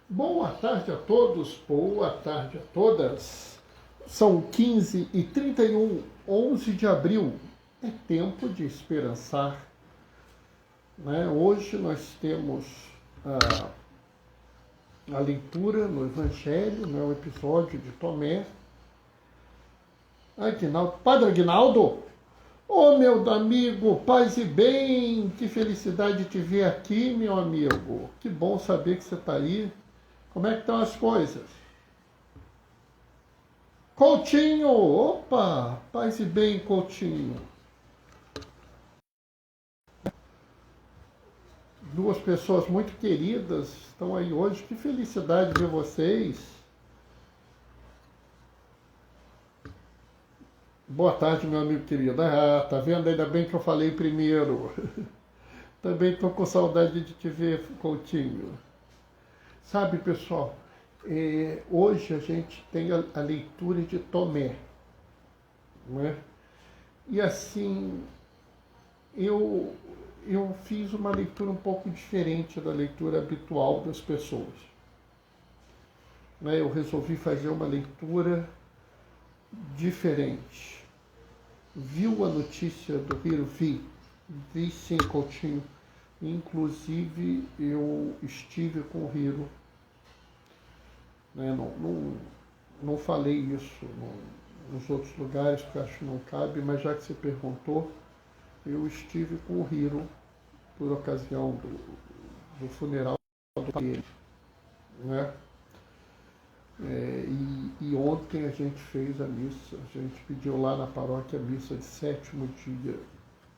Boa tarde a todos, boa tarde a todas. São 15h31, 11 de abril. É tempo de esperançar, né? Hoje nós temos a leitura no Evangelho, né? O episódio de Tomé. Padre Aguinaldo, meu amigo, paz e bem, que felicidade te ver aqui, meu amigo. Que bom saber que você está aí. Como é que estão as coisas? Coutinho, opa, paz e bem, Coutinho. Duas pessoas muito queridas estão aí hoje. Que felicidade ver vocês. Boa tarde, meu amigo querido. Tá vendo? Ainda bem que eu falei primeiro. Também estou com saudade de te ver, Coutinho. Sabe, pessoal, hoje a gente tem a leitura de Tomé, não é? E assim, eu fiz uma leitura um pouco diferente da leitura habitual das pessoas. Eu resolvi fazer uma leitura diferente. Viu a notícia do Hiro? Vi sim, Coutinho. Inclusive, eu estive com o Hiro. Não falei isso nos outros lugares, porque acho que não cabe, mas já que você perguntou, eu estive com o Hiro por ocasião do funeral dele, né? E ontem a gente fez a missa, a gente pediu lá na paróquia a missa de sétimo dia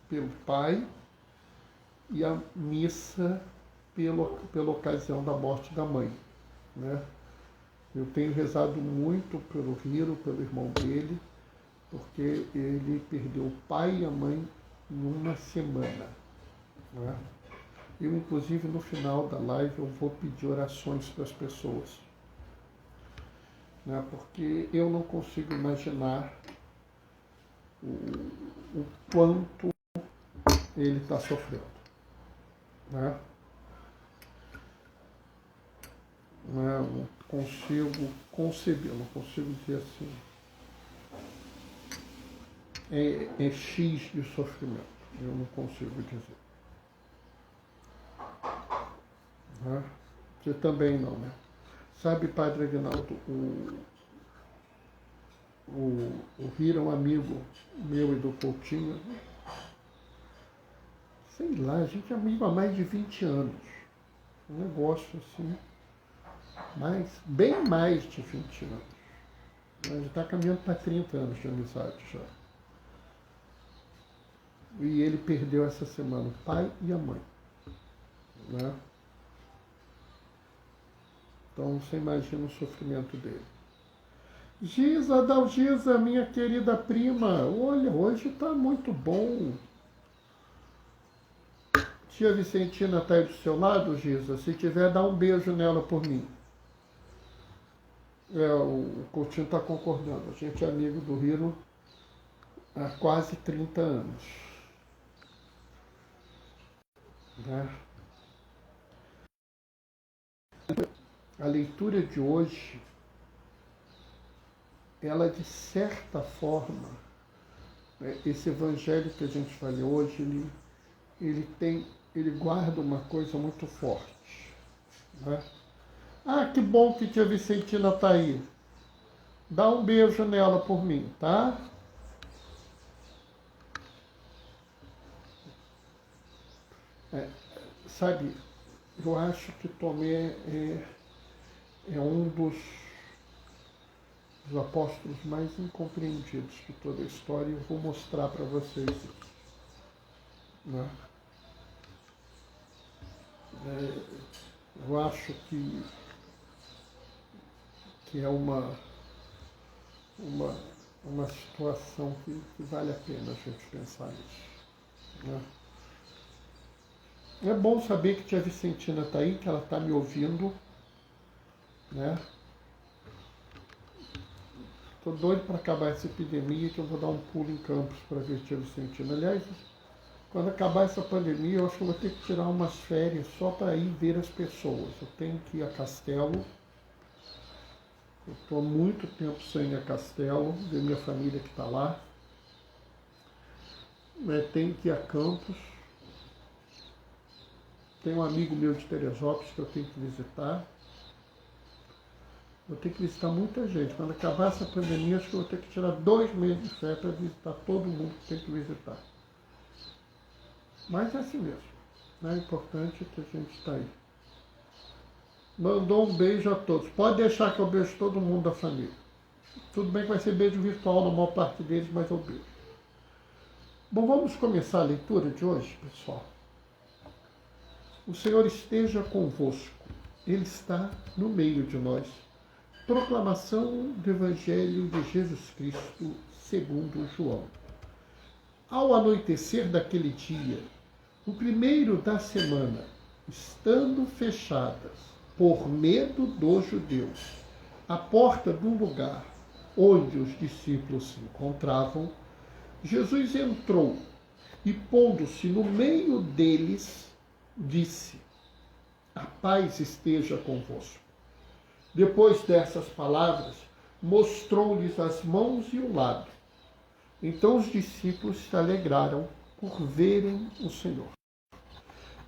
pelo pai e a missa pela ocasião da morte da mãe, né? Eu tenho rezado muito pelo Hiro, pelo irmão dele, porque ele perdeu o pai e a mãe em uma semana, né? Eu, inclusive, no final da live, eu vou pedir orações para as pessoas, né? Porque eu não consigo imaginar o quanto ele está sofrendo, né? Não consigo conceber, não consigo dizer assim. É X de sofrimento, eu não consigo dizer. Né? Você também não, né? Sabe, Padre Aguinaldo, o Hiro é um amigo meu e do Coutinho. Sei lá, a gente é amigo há mais de 20 anos. Um negócio assim, bem mais de 20 anos. A gente está caminhando para 30 anos de amizade já. E ele perdeu essa semana o pai e a mãe, né? Então você imagina o sofrimento dele. Giza, Dalgisa, minha querida prima, olha, hoje está muito bom. Tia Vicentina está aí do seu lado, Giza? Se tiver, dá um beijo nela por mim. O Coutinho está concordando. A gente é amigo do Hiro há quase 30 anos. Né? A leitura de hoje, ela de certa forma, esse evangelho que a gente vai ler hoje, ele guarda uma coisa muito forte. Né? Que bom que tia Vicentina está aí. Dá um beijo nela por mim, tá? Sabe, eu acho que Tomé é um dos apóstolos mais incompreendidos de toda a história, e eu vou mostrar para vocês isso. Né? Eu acho que é uma situação que vale a pena a gente pensar nisso. Né? É bom saber que tia Vicentina está aí, que ela está me ouvindo. Né? Estou doido para acabar essa epidemia, que eu vou dar um pulo em Campos para ver tia Vicentina. Aliás, Quando acabar essa pandemia, eu acho que eu vou ter que tirar umas férias só para ir ver as pessoas. Eu tenho que ir a Castelo. Eu estou há muito tempo sem ir a Castelo, ver minha família que está lá. Tenho que ir a Campos. Tem um amigo meu de Teresópolis que eu tenho que visitar. Vou ter que visitar muita gente. Quando acabar essa pandemia, acho que eu vou ter que tirar 2 meses de férias para visitar todo mundo que tem que visitar. Mas é assim mesmo. O importante é que a gente está aí. Mandou um beijo a todos. Pode deixar que eu beijo todo mundo da família. Tudo bem que vai ser beijo virtual na maior parte deles, mas eu beijo. Bom, vamos começar a leitura de hoje, pessoal. O Senhor esteja convosco. Ele está no meio de nós. Proclamação do Evangelho de Jesus Cristo, segundo João. Ao anoitecer daquele dia, o primeiro da semana, estando fechadas, por medo dos judeus, a porta do lugar onde os discípulos se encontravam, Jesus entrou e, pondo-se no meio deles, disse: a paz esteja convosco. Depois dessas palavras, mostrou-lhes as mãos e o lado. Então os discípulos se alegraram por verem o Senhor.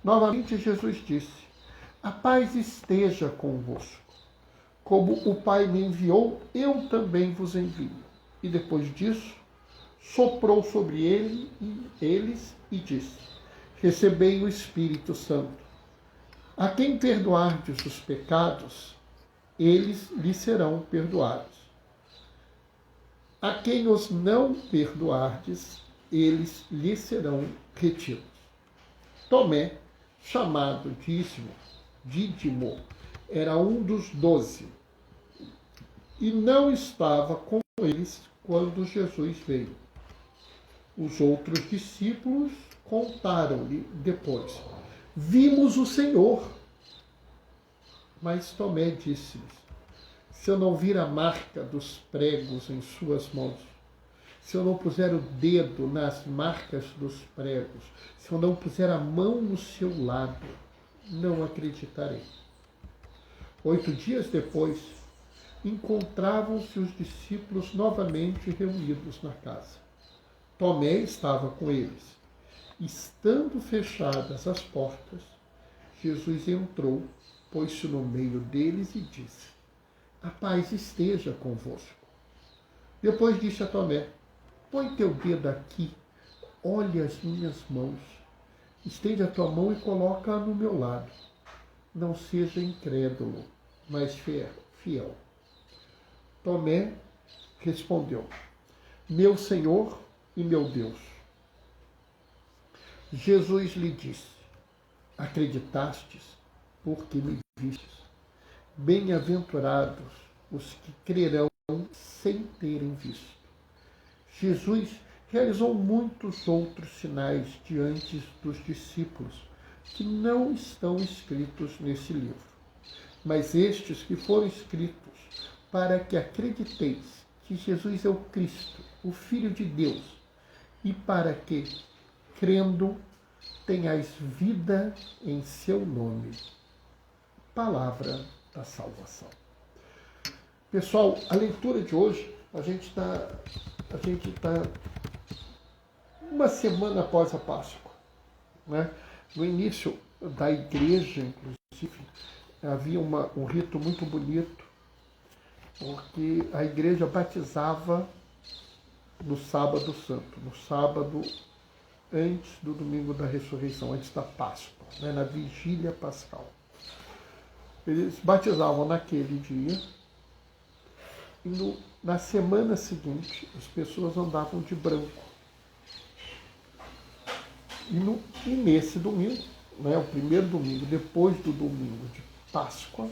Novamente Jesus disse: a paz esteja convosco. Como o Pai me enviou, eu também vos envio. E depois disso, soprou sobre eles e disse: recebei o Espírito Santo. A quem perdoardes os pecados, eles lhe serão perdoados. A quem os não perdoardes, eles lhe serão retidos. Tomé, chamado Dídimo, era um dos 12, e não estava com eles quando Jesus veio. Os outros discípulos contaram-lhe depois: vimos o Senhor. Mas Tomé disse-lhes: se eu não vir a marca dos pregos em suas mãos, se eu não puser o dedo nas marcas dos pregos, se eu não puser a mão no seu lado, não acreditarei. 8 dias depois, encontravam-se os discípulos novamente reunidos na casa. Tomé estava com eles. Estando fechadas as portas, Jesus entrou, pôs-se no meio deles e disse: a paz esteja convosco. Depois disse a Tomé: põe teu dedo aqui, olha as minhas mãos, estende a tua mão e coloca-a no meu lado. Não seja incrédulo, mas fiel. Tomé respondeu: meu Senhor e meu Deus. Jesus lhe disse: acreditastes porque me vistes. Bem-aventurados os que crerão sem terem visto. Jesus realizou muitos outros sinais diante dos discípulos que não estão escritos nesse livro, mas estes que foram escritos para que acrediteis que Jesus é o Cristo, o Filho de Deus, e para que, crendo, tenhais vida em seu nome. Palavra da salvação. Pessoal, a leitura de hoje, a gente está uma semana após a Páscoa, né? No início da igreja, inclusive, havia um rito muito bonito, porque a igreja batizava no sábado santo, no sábado antes do domingo da ressurreição, antes da Páscoa, né? Na vigília pascal. Eles batizavam naquele dia e na semana seguinte as pessoas andavam de branco. E nesse domingo, né, o primeiro domingo, depois do domingo de Páscoa,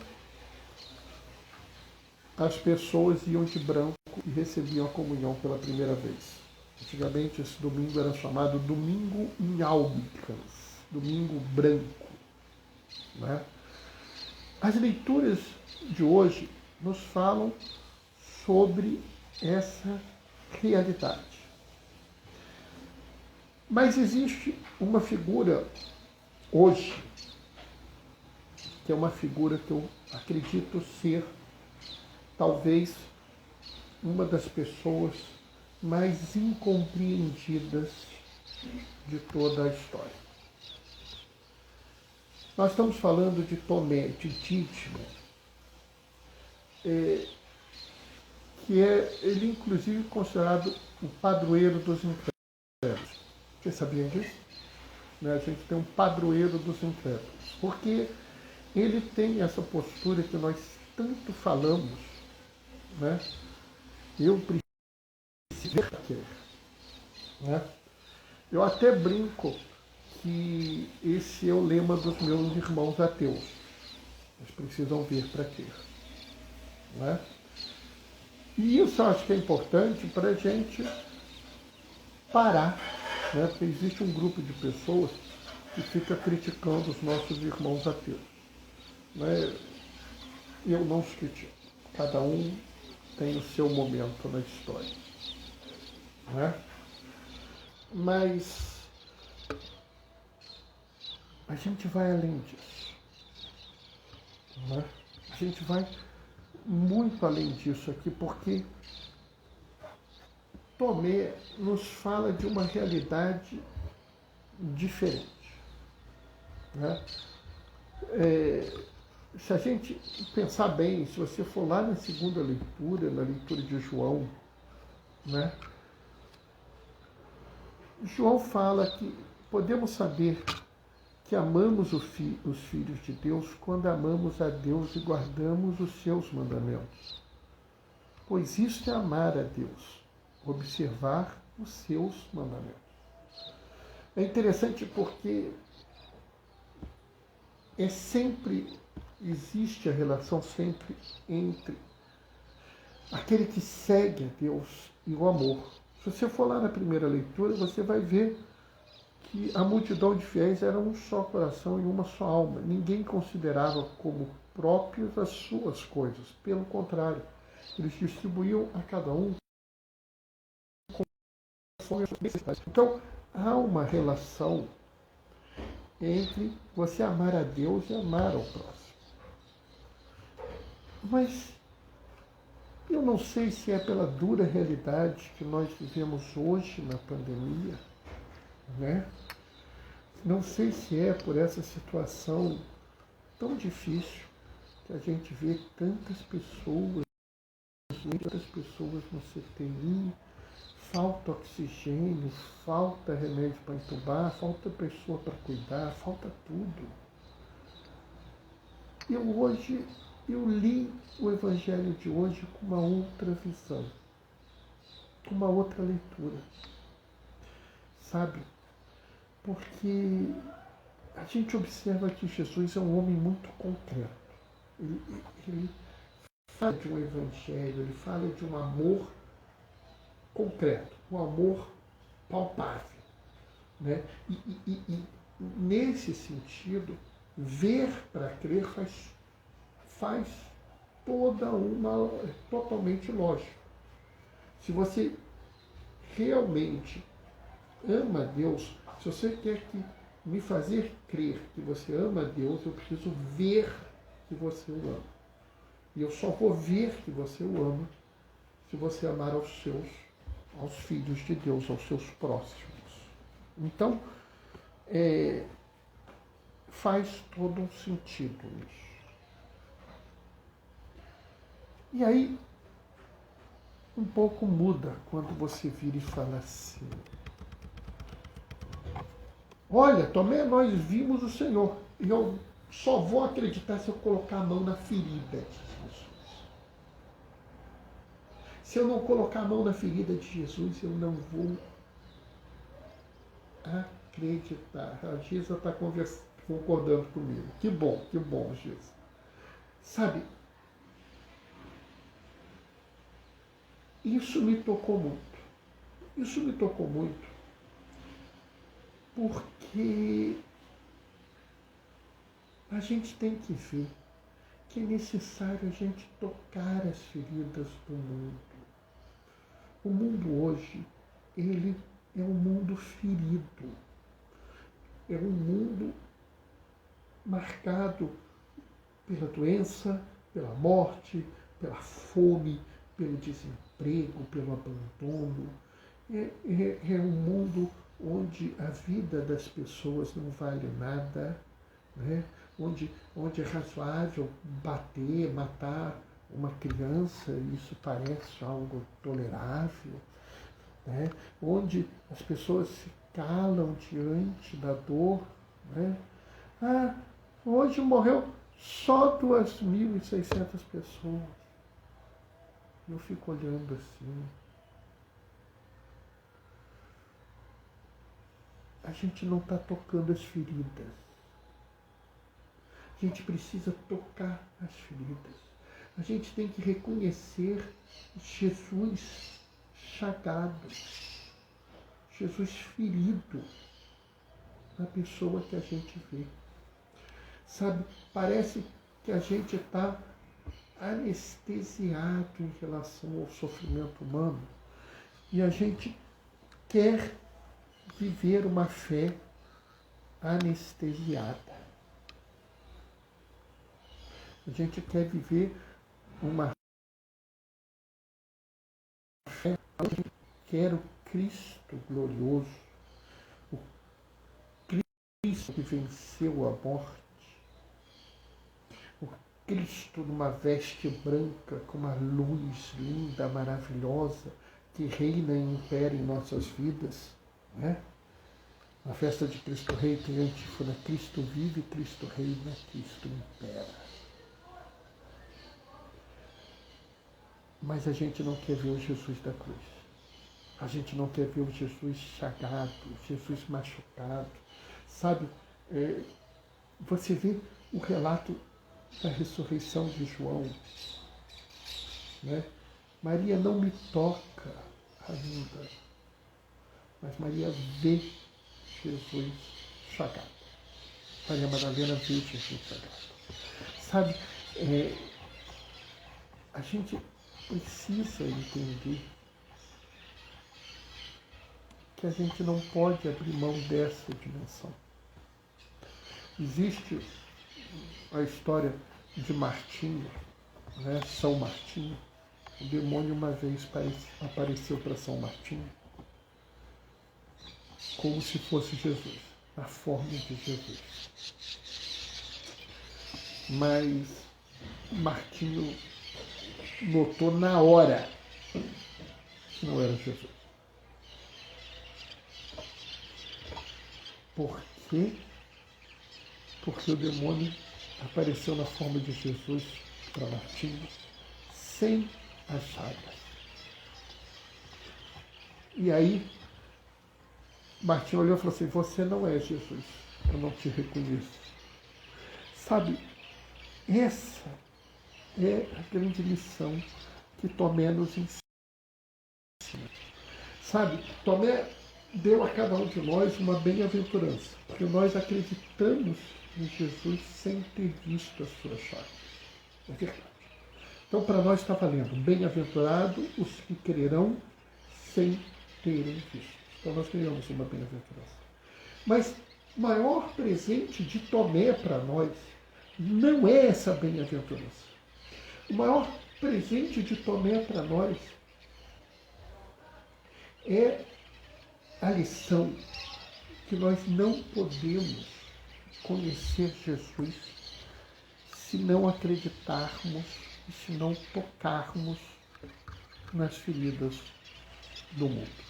as pessoas iam de branco e recebiam a comunhão pela primeira vez. Antigamente esse domingo era chamado Domingo em Albicans, Domingo Branco, né? As leituras de hoje nos falam sobre essa realidade. Mas existe uma figura hoje, que é uma figura que eu acredito ser talvez uma das pessoas mais incompreendidas de toda a história. Nós estamos falando de Tomé de Dídimo, que ele inclusive considerado o padroeiro dos incrédulos. Vocês sabiam disso? Né? A gente tem um padroeiro dos incrédulos, porque ele tem essa postura que nós tanto falamos, né? Eu preciso ver, né? Eu até brinco que esse é o lema dos meus irmãos ateus. Eles precisam ver para crer, né? E isso eu acho que é importante para a gente parar, né? Porque existe um grupo de pessoas que fica criticando os nossos irmãos ateus, né? Eu não os critico. Cada um tem o seu momento na história, né? Mas a gente vai além disso, né? A gente vai muito além disso aqui, porque Tomé nos fala de uma realidade diferente, né? Se a gente pensar bem, se você for lá na segunda leitura, na leitura de João, né? João fala que podemos saber que amamos os filhos de Deus quando amamos a Deus e guardamos os seus mandamentos. Pois isto é amar a Deus, observar os seus mandamentos. É interessante porque existe a relação sempre entre aquele que segue a Deus e o amor. Se você for lá na primeira leitura, você vai ver que a multidão de fiéis era um só coração e uma só alma. Ninguém considerava como próprios as suas coisas. Pelo contrário, eles distribuíam a cada um conforme as suas necessidades. Então, há uma relação entre você amar a Deus e amar ao próximo. Mas eu não sei se é pela dura realidade que nós vivemos hoje na pandemia, né? Não sei se é por essa situação tão difícil que a gente vê tantas pessoas no CTI, falta oxigênio, falta remédio para entubar, falta pessoa para cuidar, falta tudo. Eu li o Evangelho de hoje com uma outra visão, com uma outra leitura, sabe? Porque a gente observa que Jesus é um homem muito concreto. Ele fala de um evangelho, ele fala de um amor concreto, um amor palpável, né? E nesse sentido, ver para crer faz totalmente lógico. Se você realmente ama Deus, se você quer me fazer crer que você ama Deus, eu preciso ver que você o ama. E eu só vou ver que você o ama se você amar aos filhos de Deus, aos seus próximos. Então, faz todo um sentido isso. E aí, um pouco muda quando você vira e fala assim: olha, Tomé, nós vimos o Senhor, e eu só vou acreditar se eu colocar a mão na ferida de Jesus. Se eu não colocar a mão na ferida de Jesus, eu não vou acreditar. A Gisa está concordando comigo. Que bom, Gisa. Sabe, isso me tocou muito. Isso me tocou muito porque a gente tem que ver que é necessário a gente tocar as feridas do mundo. O mundo hoje, ele é um mundo ferido, é um mundo marcado pela doença, pela morte, pela fome, pelo desemprego, pelo abandono. É um mundo onde a vida das pessoas não vale nada, né? onde é razoável bater, matar uma criança, isso parece algo tolerável, né? Onde as pessoas se calam diante da dor. Né? Ah, hoje morreu só 2.600 pessoas. Eu fico olhando assim. A gente não está tocando as feridas. A gente precisa tocar as feridas. A gente tem que reconhecer Jesus chagado, Jesus ferido na pessoa que a gente vê. Sabe, parece que a gente está anestesiado em relação ao sofrimento humano e a gente quer viver uma fé anestesiada. A gente quer viver uma fé. Quer o Cristo glorioso, o Cristo que venceu a morte, o Cristo numa veste branca com uma luz linda, maravilhosa, que reina e impera em nossas vidas, né? Na festa de Cristo Rei tem a antífona: Cristo vive, Cristo reina, Cristo impera. Mas a gente não quer ver o Jesus da cruz. A gente não quer ver o Jesus chagado, Jesus machucado. Sabe, você vê o relato da ressurreição de João, né? Maria não me toca ainda, mas Maria vê Jesus chagado. Maria Madalena vê Jesus chagado. Sabe, a gente precisa entender que a gente não pode abrir mão dessa dimensão. Existe a história de Martinho, né? São Martinho. O demônio uma vez apareceu para São Martinho como se fosse Jesus, na forma de Jesus. Mas Martinho notou na hora que não era Jesus. Por quê? Porque o demônio apareceu na forma de Jesus para Martinho sem as chagas. E aí Martinho olhou e falou assim: você não é Jesus, eu não te reconheço. Sabe, essa é a grande lição que Tomé nos ensina. Sabe, Tomé deu a cada um de nós uma bem-aventurança, porque nós acreditamos em Jesus sem ter visto as suas chagas. É verdade. Então, para nós está valendo: bem-aventurado os que crerão sem terem visto. Então, nós ganhamos uma bem-aventurança. Mas o maior presente de Tomé para nós não é essa bem-aventurança. O maior presente de Tomé para nós é a lição que nós não podemos conhecer Jesus se não acreditarmos e se não tocarmos nas feridas do mundo.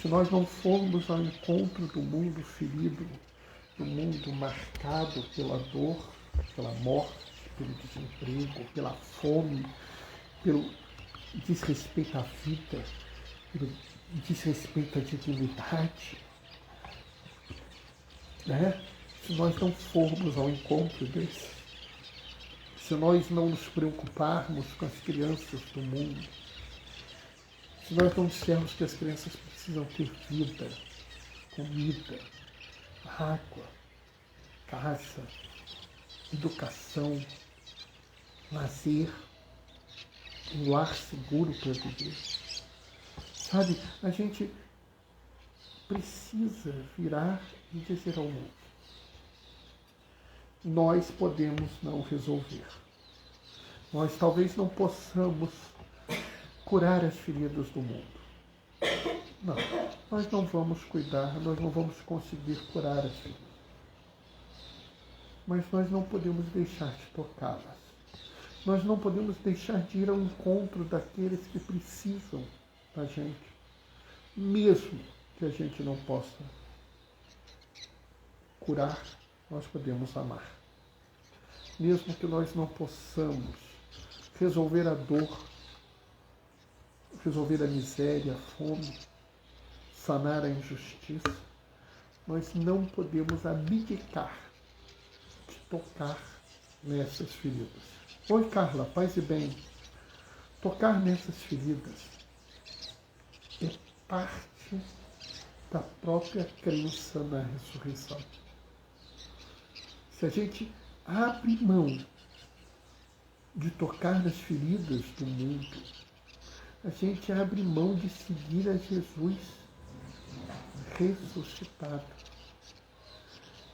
Se nós não formos ao encontro do mundo ferido, do mundo marcado pela dor, pela morte, pelo desemprego, pela fome, pelo desrespeito à vida, pelo desrespeito à dignidade, né? Se nós não formos ao encontro desse, se nós não nos preocuparmos com as crianças do mundo, se nós não dissermos que as crianças precisam ter vida, comida, água, casa, educação, lazer, um lar seguro para viver. Sabe, a gente precisa virar e dizer ao mundo: nós podemos não resolver. Nós talvez não possamos curar as feridas do mundo. Não, nós não vamos cuidar, nós não vamos conseguir curar as feridas. Mas nós não podemos deixar de tocá-las. Nós não podemos deixar de ir ao encontro daqueles que precisam da gente, mesmo que a gente não possa curar, nós podemos amar. Mesmo que nós não possamos resolver a dor, resolver a miséria, a fome, sanar a injustiça, nós não podemos abdicar de tocar nessas feridas. Oi, Carla, paz e bem. Tocar nessas feridas é parte da própria crença na ressurreição. Se a gente abre mão de tocar nas feridas do mundo, a gente abre mão de seguir a Jesus ressuscitado.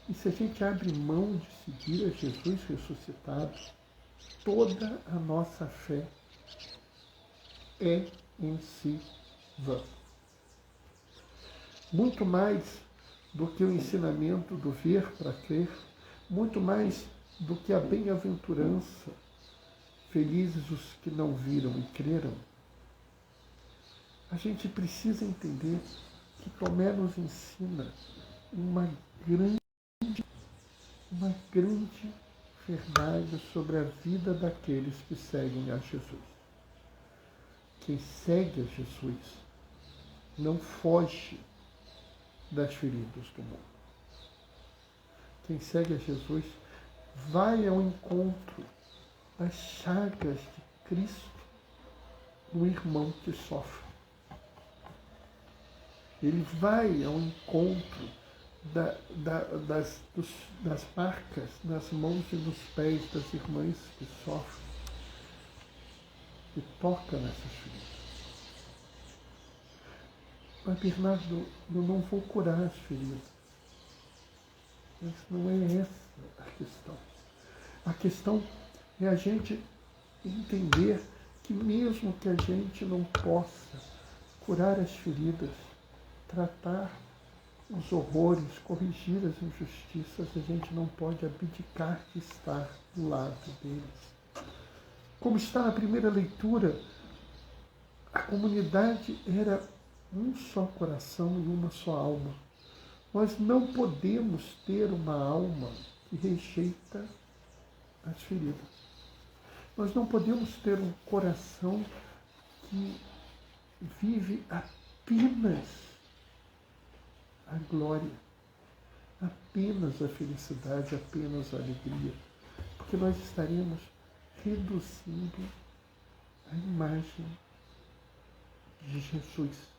E se a gente abre mão de seguir a Jesus ressuscitado, toda a nossa fé é em si vã. Muito mais do que o ensinamento do ver para crer, muito mais do que a bem-aventurança, felizes os que não viram e creram, a gente precisa entender que Tomé nos ensina uma grande verdade sobre a vida daqueles que seguem a Jesus. Quem segue a Jesus não foge das feridas do mundo. Quem segue a Jesus vai ao encontro das chagas de Cristo no irmão que sofre. Ele vai ao encontro das marcas nas mãos e nos pés das irmãs que sofrem e toca nessas feridas. Mas, Bernardo, eu não vou curar as feridas. Mas não é essa a questão. A questão é a gente entender que mesmo que a gente não possa curar as feridas, tratar os horrores, corrigir as injustiças, a gente não pode abdicar de estar do lado deles. Como está na primeira leitura, a comunidade era um só coração e uma só alma. Nós não podemos ter uma alma que rejeita as feridas. Nós não podemos ter um coração que vive apenas a glória, apenas a felicidade, apenas a alegria, porque nós estaremos reduzindo a imagem de Jesus.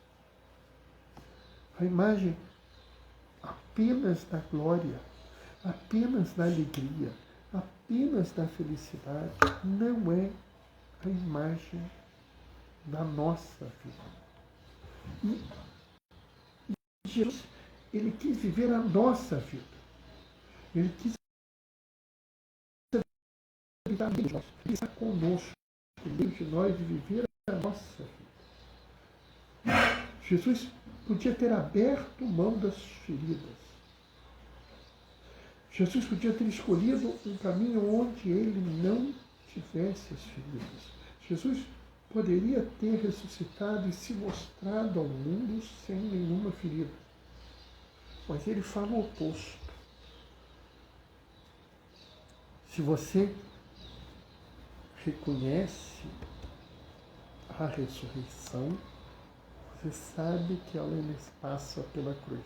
A imagem apenas da glória, apenas da alegria, apenas da felicidade, não é a imagem da nossa vida. E Jesus, ele quis viver a nossa vida. Ele quis habitar em nós, ele está conosco, meio de nós, de viver a nossa vida. Jesus podia ter aberto mão das feridas. Jesus podia ter escolhido um caminho onde ele não tivesse as feridas. Jesus poderia ter ressuscitado e se mostrado ao mundo sem nenhuma ferida. Mas ele fala o oposto. Se você reconhece a ressurreição, você sabe que ela passa pela cruz.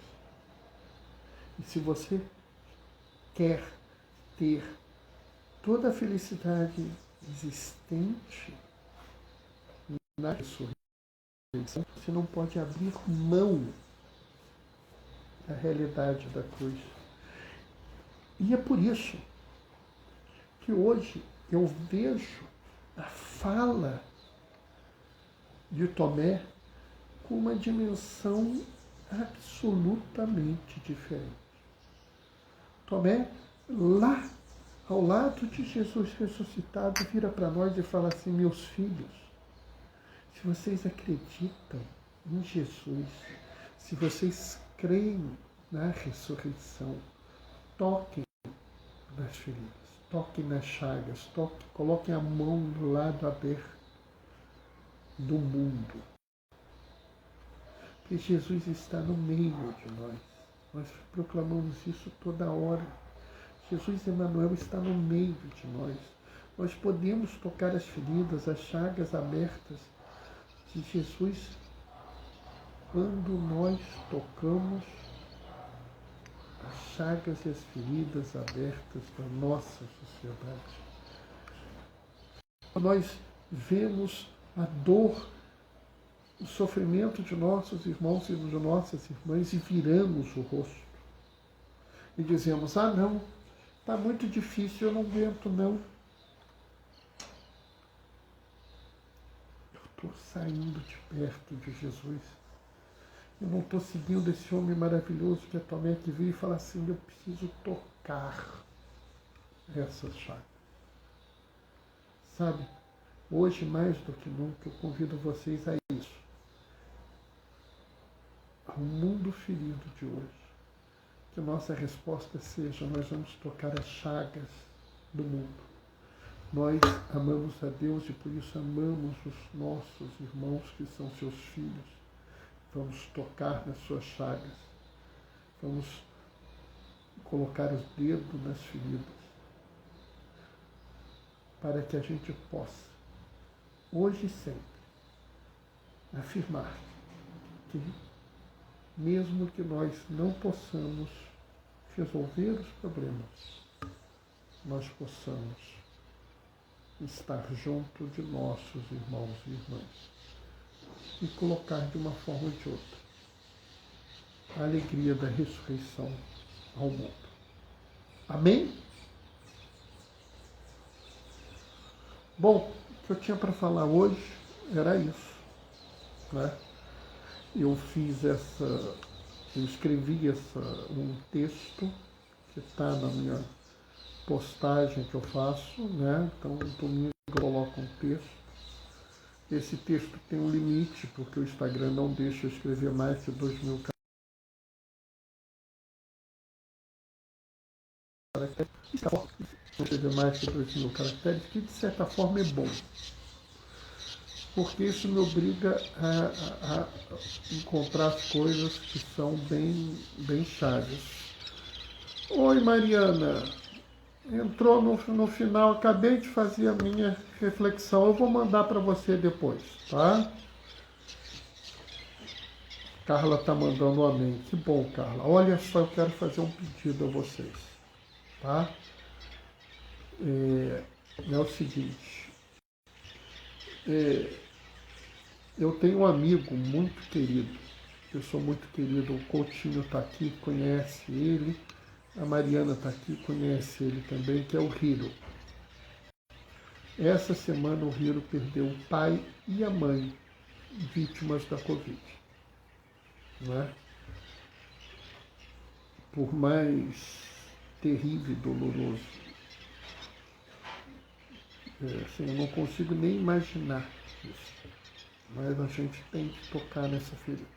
E se você quer ter toda a felicidade existente na ressurreição, você não pode abrir mão da realidade da cruz. E é por isso que hoje eu vejo a fala de Tomé com uma dimensão absolutamente diferente. Tomé, lá, ao lado de Jesus ressuscitado, vira para nós e fala assim: meus filhos, se vocês acreditam em Jesus, se vocês creem na ressurreição, toquem nas feridas, toquem nas chagas, coloquem a mão no lado aberto do mundo. Porque Jesus está no meio de nós. Nós proclamamos isso toda hora. Jesus Emmanuel está no meio de nós. Nós podemos tocar as feridas, as chagas abertas de Jesus quando nós tocamos as chagas e as feridas abertas da nossa sociedade. Nós vemos a dor, o sofrimento de nossos irmãos e de nossas irmãs e viramos o rosto. E dizemos: ah, não, está muito difícil, eu não aguento, não. Eu estou saindo de perto de Jesus. Eu não estou seguindo esse homem maravilhoso que é Tomé, que veio e fala assim: eu preciso tocar essa chaga. Sabe, hoje mais do que nunca eu convido vocês a isso. Ao mundo ferido de hoje. Que nossa resposta seja: nós vamos tocar as chagas do mundo. Nós amamos a Deus e por isso amamos os nossos irmãos que são seus filhos. Vamos tocar nas suas chagas. Vamos colocar os dedos nas feridas. Para que a gente possa, hoje e sempre, afirmar que, mesmo que nós não possamos resolver os problemas, nós possamos estar junto de nossos irmãos e irmãs e colocar de uma forma ou de outra a alegria da ressurreição ao mundo. Amém? Bom, o que eu tinha para falar hoje era isso, né? Eu escrevi um texto que está na minha postagem que eu faço, né? Então, no domingo eu coloco um texto. Esse texto tem um limite, porque o Instagram não deixa eu escrever mais de 2.000 caracteres. Escrever mais de 2.000 caracteres, que de certa forma é bom. Porque isso me obriga a encontrar as coisas que são bem chaves. Oi, Mariana. Entrou no final, acabei de fazer a minha reflexão. Eu vou mandar para você depois, tá? Carla está mandando um amém. Que bom, Carla. Olha só, eu quero fazer um pedido a vocês, tá? É o seguinte. Eu tenho um amigo muito querido, eu sou muito querido, o Coutinho está aqui, conhece ele, a Mariana está aqui, conhece ele também, que é o Hiro. Essa semana o Hiro perdeu o pai e a mãe, vítimas da Covid. Não é? Por mais terrível e doloroso, assim, eu não consigo nem imaginar isso. Mas a gente tem que tocar nessa ferida.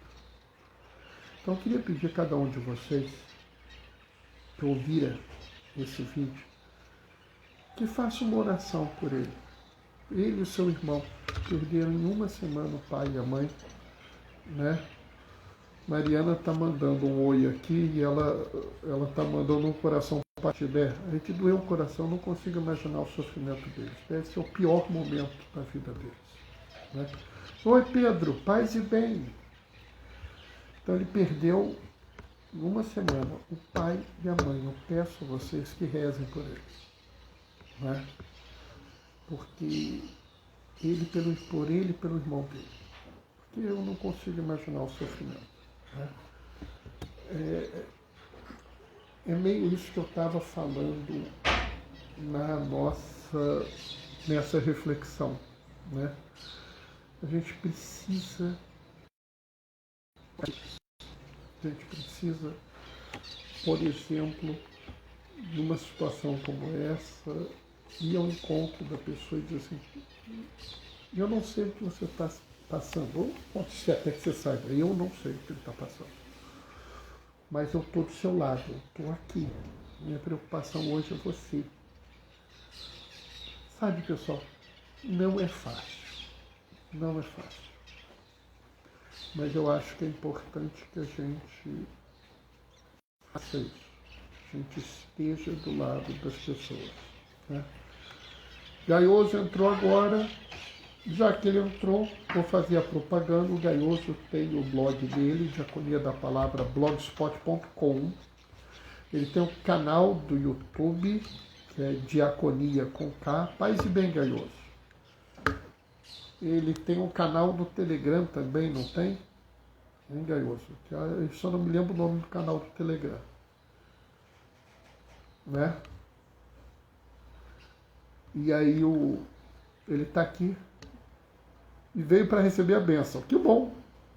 Então eu queria pedir a cada um de vocês que ouvira esse vídeo, que faça uma oração por ele. Ele e o seu irmão perderam em uma semana o pai e a mãe, né? Mariana está mandando um oi aqui e ela está mandando um coração partido. A gente doeu o coração, não consigo imaginar o sofrimento deles. Deve ser o pior momento da vida deles, né? Oi, Pedro, paz e bem. Então ele perdeu em uma semana o pai e a mãe. Eu peço a vocês que rezem por eles, né? Porque por ele e pelo irmão dele. Porque eu não consigo imaginar o sofrimento, né? É meio isso que eu estava falando nessa reflexão, né? A gente precisa A gente precisa, por exemplo, numa situação como essa, ir ao encontro da pessoa e dizer assim, eu não sei o que você está passando, ou pode ser até que você saiba, eu não sei o que ele está passando, mas eu estou do seu lado, eu estou aqui, minha preocupação hoje é você. Sabe, pessoal, não é fácil, não é fácil, mas eu acho que é importante que a gente faça isso, a gente esteja do lado das pessoas, né? Gaioso entrou agora, já que ele entrou, vou fazer a propaganda. O Gaioso tem o blog dele, Diaconia da Palavra, blogspot.com. Ele tem um canal do YouTube, que é Diaconia com K, Paz e Bem Gaioso. Ele tem um canal do Telegram também, não tem? Hein, Gaioso? Eu só não me lembro o nome do canal do Telegram. Né? E aí ele está aqui e veio para receber a bênção. Que bom,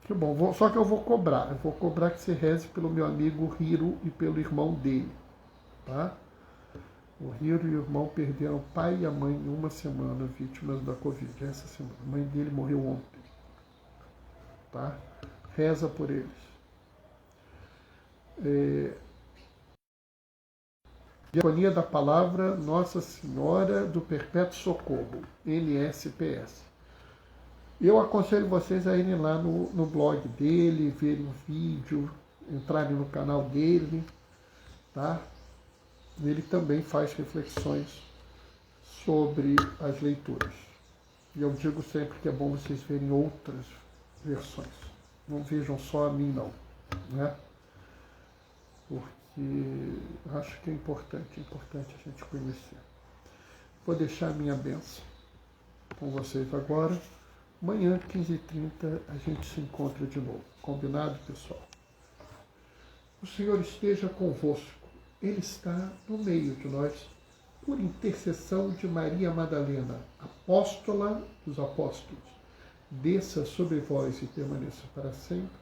que bom. Só que eu vou cobrar. Eu vou cobrar que você reze pelo meu amigo Hiro e pelo irmão dele. Tá? O Hiro e o irmão perderam o pai e a mãe em uma semana, vítimas da Covid. Essa semana. A mãe dele morreu ontem. Tá? Reza por eles. Diaconia da Palavra Nossa Senhora do Perpétuo Socorro, NSPS. Eu aconselho vocês a irem lá no blog dele, verem o vídeo, entrarem no canal dele, tá? Ele também faz reflexões sobre as leituras. E eu digo sempre que é bom vocês verem outras versões. Não vejam só a mim, não, né? Porque acho que é importante a gente conhecer. Vou deixar a minha bênção com vocês agora. Amanhã, 15h30, a gente se encontra de novo. Combinado, pessoal? O Senhor esteja convosco. Ele está no meio de nós, por intercessão de Maria Madalena, apóstola dos apóstolos. Desça sobre vós e permaneça para sempre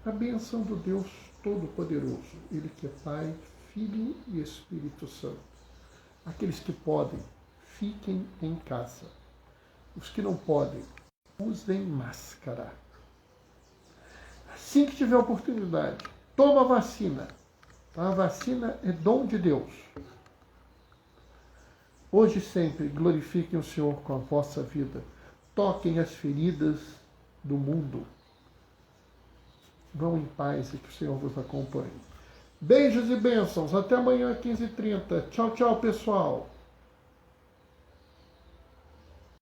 a bênção do Deus Todo-Poderoso, Ele que é Pai, Filho e Espírito Santo. Aqueles que podem, fiquem em casa. Os que não podem, usem máscara. Assim que tiver oportunidade, toma a vacina. A vacina é dom de Deus. Hoje e sempre, glorifiquem o Senhor com a vossa vida. Toquem as feridas do mundo. Vão em paz e que o Senhor vos acompanhe. Beijos e bênçãos. Até amanhã, 15h30. Tchau, tchau, pessoal.